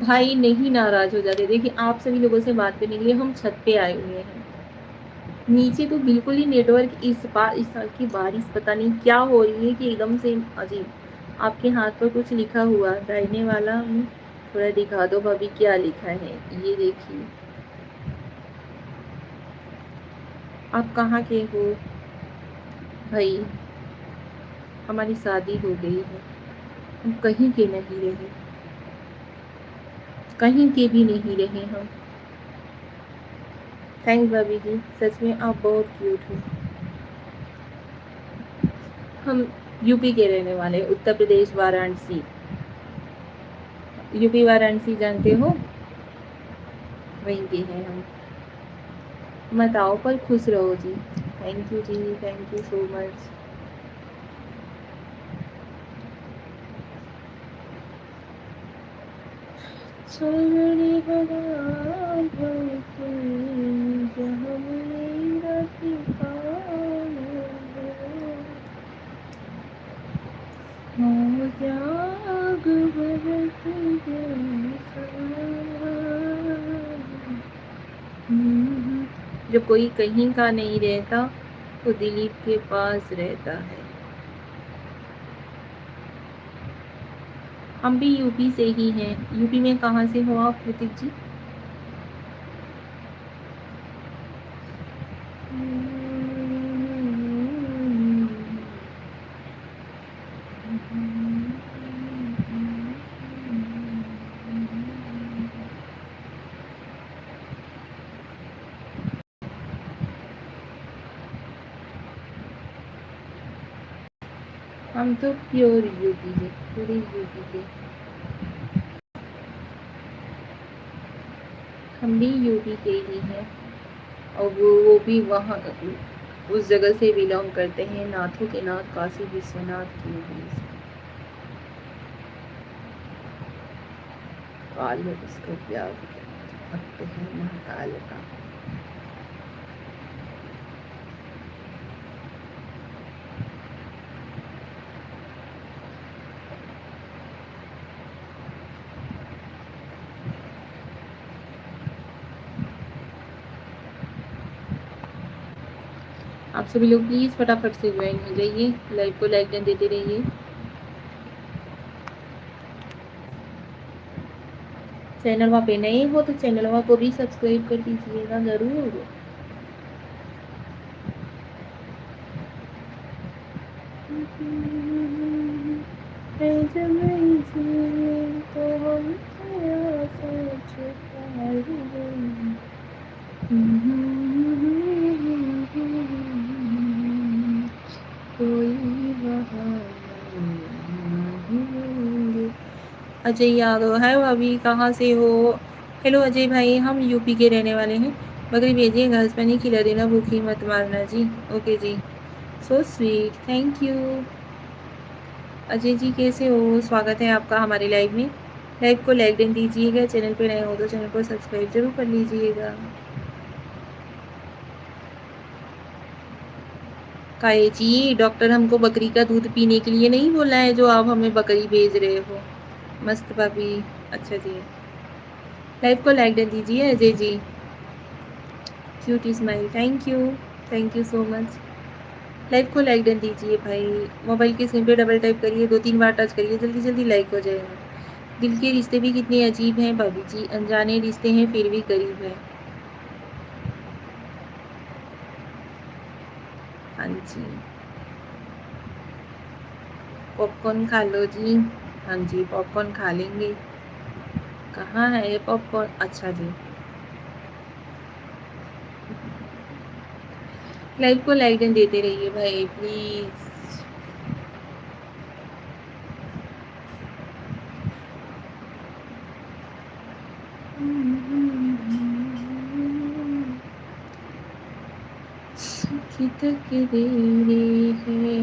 भाई नहीं नाराज हो जाते, देखिए आप सभी लोगों से बात करने के लिए हम छत पे आए हुए हैं। नीचे तो बिल्कुल ही नेटवर्क, इस साल की बारिश पता नहीं क्या हो रही है कि एकदम से अजीब। आपके हाथ पर कुछ लिखा हुआ दाहिने वाला में थोड़ा दिखा दो भाभी, क्या लिखा है ये देखिए। आप कहाँ के हो भाई? हमारी शादी हो गई है, हम कहीं के नहीं रहे, कहीं के भी नहीं रहे हम। थैंक्स भाभी जी, सच में आप बहुत क्यूट हो। हम यूपी के रहने वाले, उत्तर प्रदेश वाराणसी। यूपी वाराणसी जानते हो, वहीं के हैं हम। मत आओ पर खुश रहो जी। थैंक यू जी, थैंक यू सो मच। चलने भगवान होते जहाँ मेरा ठिकाना हो, त्याग भरत जैसा। जब कोई कहीं का नहीं रहता तो दिलीप के पास रहता है। हम भी यूपी से ही हैं। यूपी में कहाँ से हो आप ऋतिक जी? हम तो प्योर यूपी के, पूरे यूपी के। हम भी यूपी के ही हैं, और वो भी वहाँ उस जगह से बिलोंग करते हैं, नाथों के नाथ काशी विश्वनाथ की नगरी से। काल है उसका क्या भक्त है महाकाल का। आप सभी लोग प्लीज़ फटाफट से ज्वाइन हो जाइए, लाइव को लाइक देते रहिए। चैनल वहाँ पे नए हो तो चैनल वहाँ को भी सब्सक्राइब कर दीजिएगा ज़रूर। अजय यादव है भाभी, कहाँ से हो? हेलो अजय भाई, हम यूपी के रहने वाले हैं। बकरी भेजिए, घास पानी खिला देना, भूखी मत मारना जी। ओके जी, so sweet, thank you. Ajay ji कैसे हो? स्वागत है आपका हमारे लाइव में। लाइव को लाइक डन दीजिएगा, चैनल पे नए हो तो चैनल को सब्सक्राइब जरूर कर लीजिएगा। काहे जी, डॉक्टर हमको बकरी का दूध पीने के लिए नहीं बोला है जो आप हमें बकरी भेज रहे हो। मस्त भाभी, अच्छा जी। लाइव को लाइक डन दीजिए Ajay ji. Cute smile, thank you so much. Live को लाइक डन दीजिए भाई। मोबाइल की स्क्रीन पे डबल टाइप करिए, 2-3 बार टच करिए, जल्दी जल्दी लाइक हो जाएगा। दिल के रिश्ते भी कितने अजीब हैं भाभी जी, अनजाने रिश्ते हैं फिर भी करीब है। हाँ जी, पॉपकॉर्न खा लो जी। हाँ जी, पॉपकॉर्न खा लेंगे। कहाँ है ये पॉपकॉर्न? अच्छा जी। लाइव को लाइक डन देते रहिए भाई प्लीज़। तक देरे है,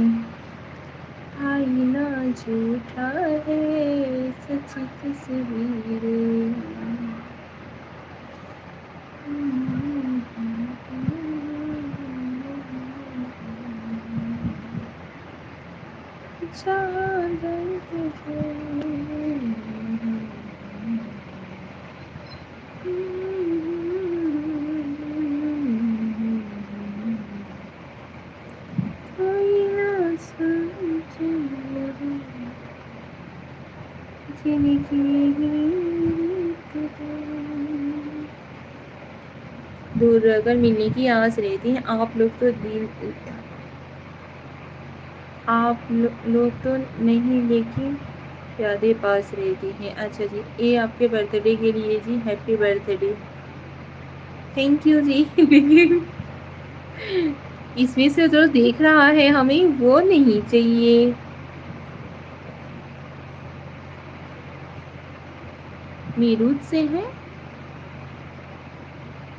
आईना झूठा है, सच्ची तस्वीरें। दूर रहकर मिलने की आस रहती है, आप लोग तो लोग तो नहीं, लेकिन यादें पास रहती हैं। अच्छा जी, ये आपके बर्थडे के लिए जी, हैप्पी बर्थडे। थैंक यू जी। लेकिन इसमें से जो देख रहा है हमें वो नहीं चाहिए। मीरूद से है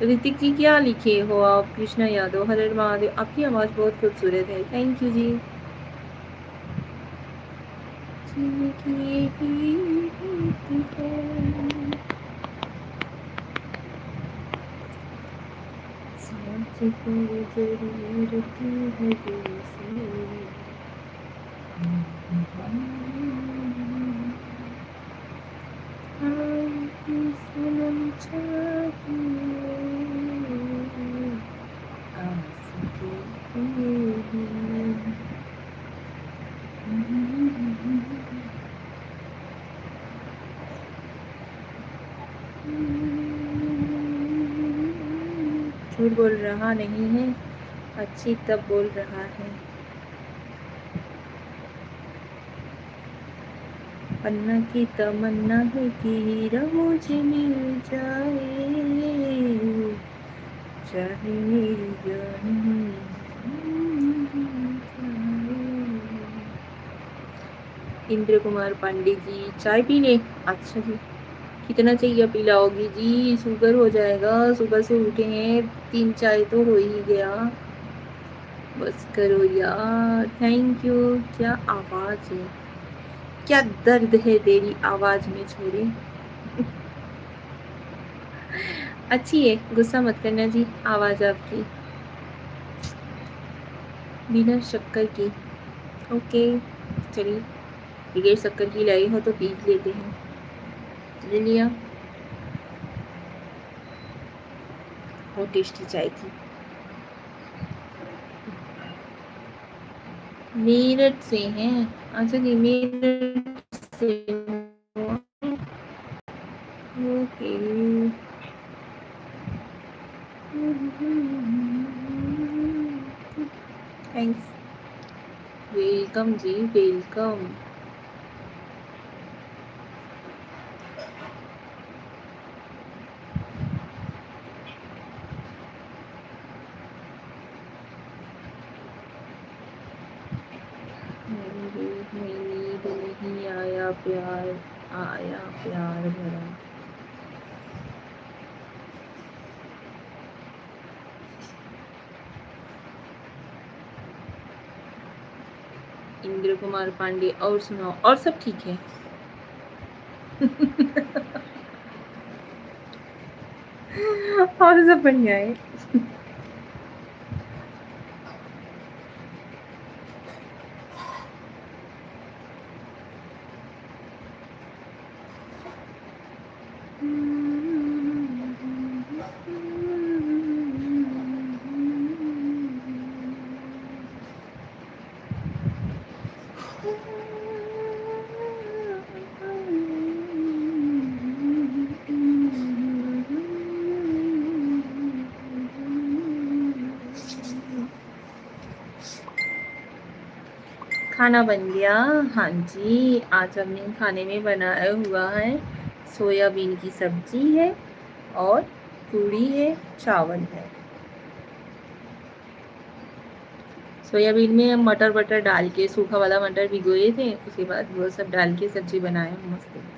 ऋतिक जी, क्या लिखे हो आप? कृष्णा यादव, हर हर महादेव, आपकी आवाज़ बहुत खूबसूरत है, थैंक यू जी। जरूरत है सनम चाहिए, आस के झूठ बोल रहा नहीं है, अच्छी तब बोल रहा है। पन्ना की तमन्ना है कि हीरा मुझे मिल जाए, चाहे मेरी जान। इंद्र कुमार पांडे जी, चाय पी ले? अच्छा जी, कितना चाहिए पिलाओगी जी? शुगर हो जाएगा, सुबह से उठे हैं, 3 चाय तो हो ही गया। बस करो यार, थैंक यू। क्या आवाज़ है, क्या दर्द है तेरी आवाज़ में छोरे। अच्छी है, गुस्सा मत करना जी, आवाज़ आपकी बिना शक्कर की। ओके, चलिए, बगैर शक्कर की लाई हो तो पी लेते हैं। ले लिया। बहुत टेस्टी चाय थी। मेरठ से हैं? अच्छा जी, मेरठ से हो। ओके। थैंक्स। वेलकम जी, वेलकम। मेरी नींद नहीं आया प्यार, आया प्यार भरा। इंद्र कुमार पांडे, और सुनाओ, और सब ठीक है? और सब बढ़िया है। खाना बन गया। हाँ जी, आज हमने खाने में बनाया हुआ है सोयाबीन की सब्जी है और पूड़ी है, चावल है। सोयाबीन में हम मटर वटर डाल के, सूखा वाला मटर भिगोए थे, उसके बाद वो सब डाल के सब्जी बनाए, मस्त एकदम।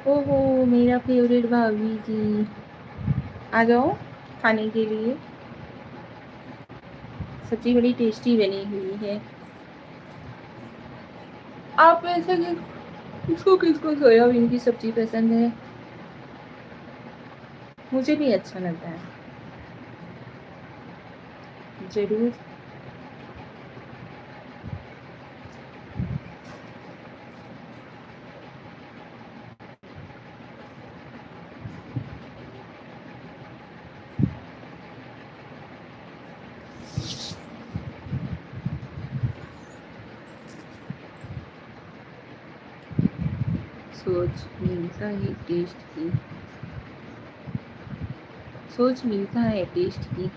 ओहो, मेरा फेवरेट भाभी जी, आ जाओ खाने के लिए। सब्जी बड़ी टेस्टी बनी हुई है। आप ऐसे किसको किसको सोयाबीन की सब्जी पसंद है? मुझे भी अच्छा लगता है। जरूर। सोच मिलता है टेस्ट की, सोच मिलता है टेस्ट की।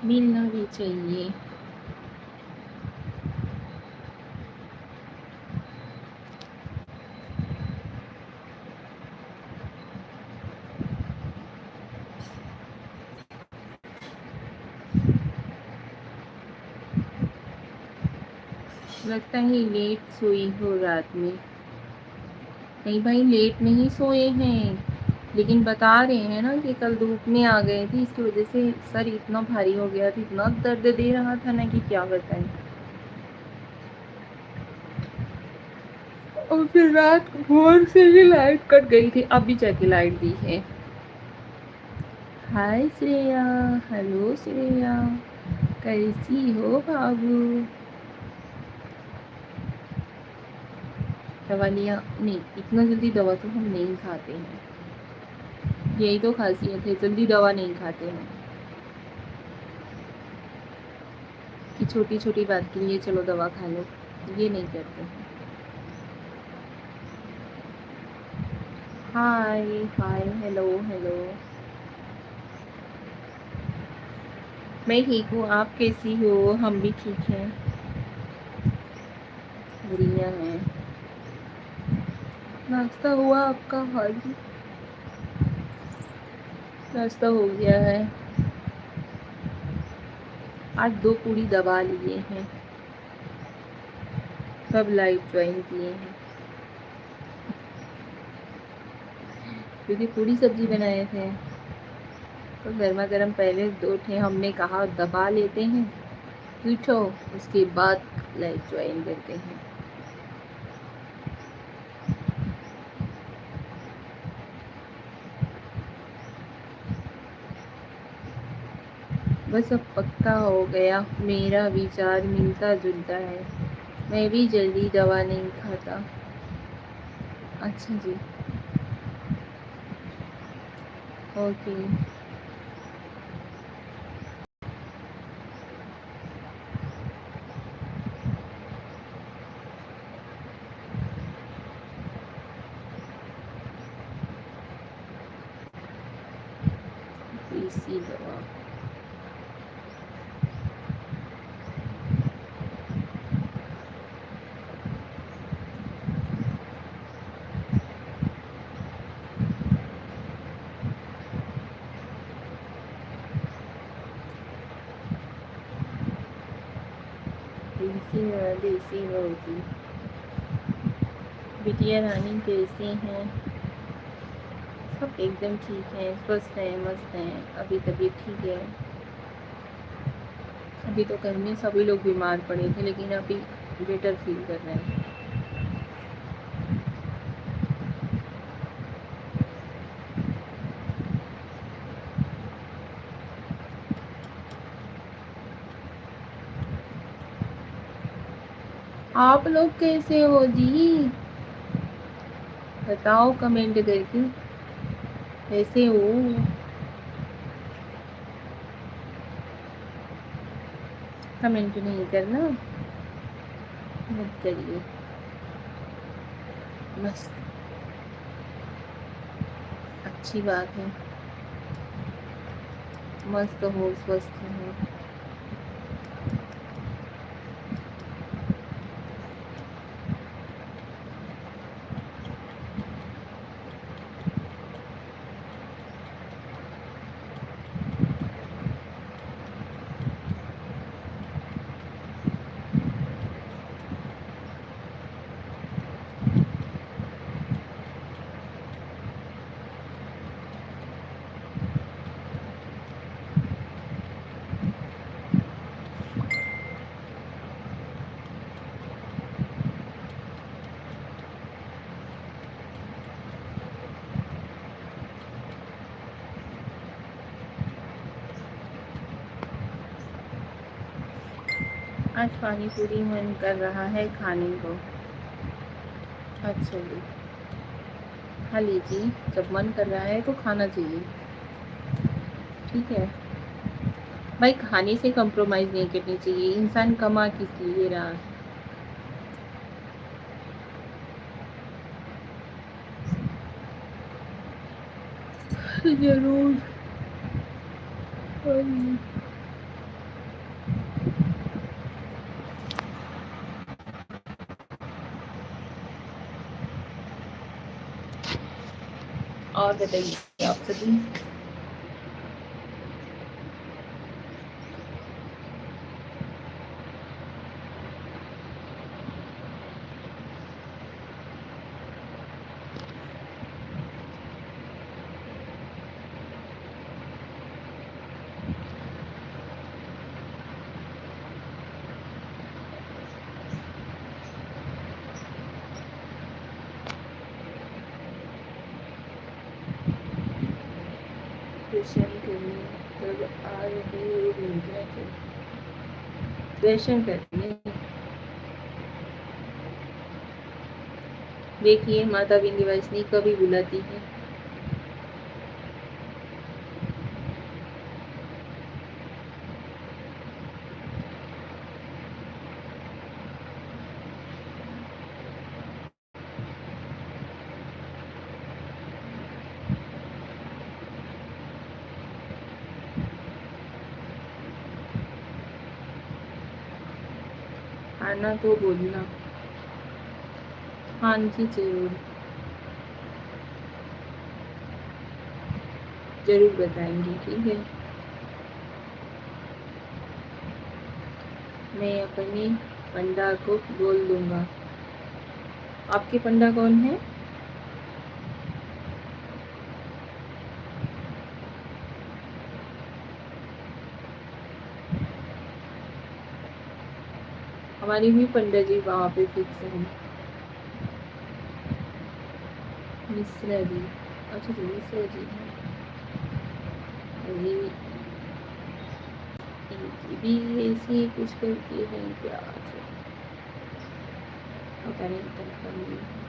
मिलना भी चाहिए। लगता है लेट सोई हो रात में। नहीं भाई, लेट नहीं सोए हैं, लेकिन बता रहे हैं ना कि कल धूप में आ गए थे, इसकी वजह से सर इतना भारी हो गया था, इतना दर्द दे रहा था ना कि क्या बताएं। और फिर रात भोर से ही लाइट कट गई थी, अब भी जाके लाइट दी है। हाय श्रेया, हेलो श्रेया, कैसी हो बाबू? दवा लिया? नहीं, इतना जल्दी दवा तो हम नहीं खाते हैं, यही तो खासियत है, जल्दी दवा नहीं खाते हैं कि छोटी छोटी बात के लिए चलो दवा खा लो, ये नहीं करते हैं। हाय हाय, हेलो हेलो। मैं ठीक हूँ, आप कैसी हो? हम भी ठीक हैं, बढ़िया हैं। नाश्ता हुआ आपका? हाँ जी, नाश्ता हो गया है। आज 2 पूड़ी दबा लिए हैं, सब लाइव ज्वाइन किए हैं क्योंकि पूड़ी सब्जी बनाए थे, तो गर्मा गर्म पहले 2 थे, हमने कहा दबा लेते हैं पीठो, उसके बाद लाइव ज्वाइन करते हैं। बस अब पक्का हो गया, मेरा विचार मिलता जुलता है, मैं भी जल्दी दवा नहीं खाता। अच्छा जी, ओके। देसी दवा। देसी बहू जी। बिटिया रानी कैसे हैं? सब एकदम ठीक है, स्वस्थ हैं, मस्त हैं, अभी तबीयत ठीक है। अभी तो घर में सभी लोग बीमार पड़े थे, लेकिन अभी बेटर फील कर रहे हैं। आप लोग कैसे हो जी? बताओ कमेंट करके कैसे हो। कमेंट नहीं करना, मत करिए। बस अच्छी बात है, मस्त हो, स्वस्थ हो। आज पानी पूरी मन कर रहा है खाने को। अच्छा जी, खा लीजिए, जब मन कर रहा है तो खाना चाहिए, ठीक है भाई। खाने से कंप्रोमाइज़ नहीं करनी चाहिए, इंसान कमा किस लिए रहा है। जरूर। और बताइए आप सभी। दर्शन करने तब आ रहे हो विंध्याचल, दर्शन करने। देखिए माता विंध्यवासिनी कभी बुलाती है। आना तो बोलना। हाँ जी जरूर। ज़रूर बताएंगे, ठीक है। मैं अपने पंडा को बोल दूंगा। आपके पंडा कौन है? हमारी भी पंडा जी वहाँ पे फिक्स हैं। मिश्रा जी, अच्छा जी मिश्रा जी हैं। अरे इनकी भी ऐसी कुछ करती है क्या? पता नहीं, कंफर्म नहीं है।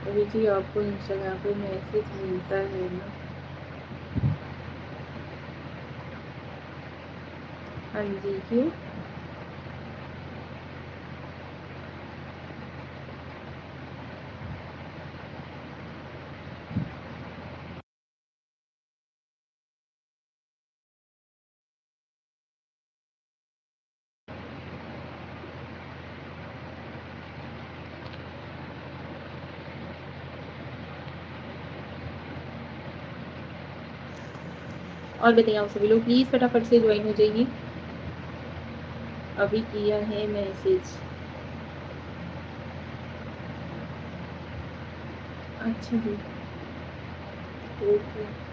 अभी जी आपको इंस्टाग्राम पे मैसेज मिलता है ना? हाँ जी, क्यों? और बताइए आप सभी लोग प्लीज़ फटाफट से ज्वाइन हो जाइए। अभी किया है मैसेज। अच्छा जी, ओके।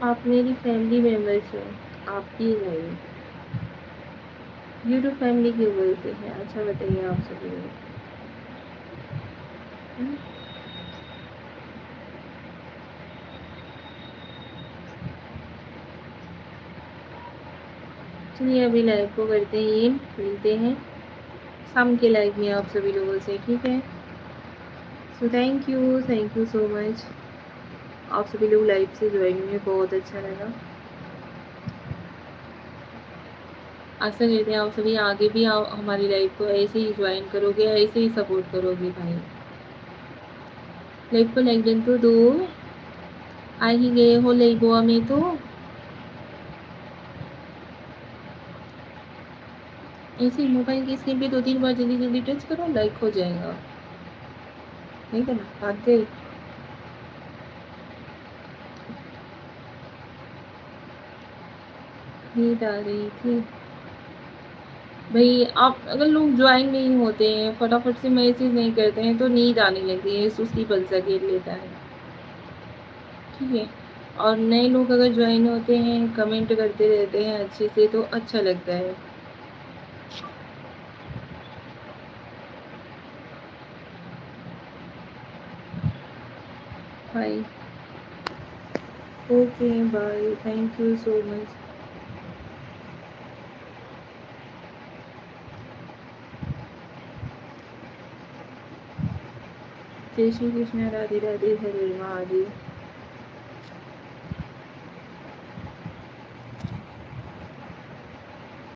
आप मेरी फैमिली मेम्बर्स हो, आपकी नहीं। यूट्यूब फैमिली क्यों बोलते हैं? अच्छा बताइए आप सभी लोग। हम्म? चलिए अभी लाइव को करते हैं, ये मिलते हैं शाम के लाइव में आप सभी लोगों से, ठीक है। So thank you so much. आप सभी लोग लाइव से ज्वाइन हुए, बहुत अच्छा लगा। आशा करते हैं आप सभी आगे भी हमारी लाइव को ऐसे ही ज्वाइन करोगे, ऐसे ही सपोर्ट करोगे भाई। लाइव को लाइक डन तो दो। आ ही गए हो लाइव में तो ऐसे मोबाइल की स्क्रीन पे 2-3 बार जल्दी जल्दी टच करो, लाइक हो जाएगा, नहीं करना भाग गए। नींद आ रही थी भाई। आप अगर लोग ज्वाइन नहीं होते हैं, फटाफट से मैसेज नहीं करते हैं, तो नींद आने लगती है, सुस्ती पन सा घेर लेता है, ठीक है। और नए लोग अगर ज्वाइन होते हैं, कमेंट करते रहते हैं अच्छे से, तो अच्छा लगता है। Bye. Okay bye, thank you so much. जय श्री कृष्ण, राधे राधे, हरे महादेव।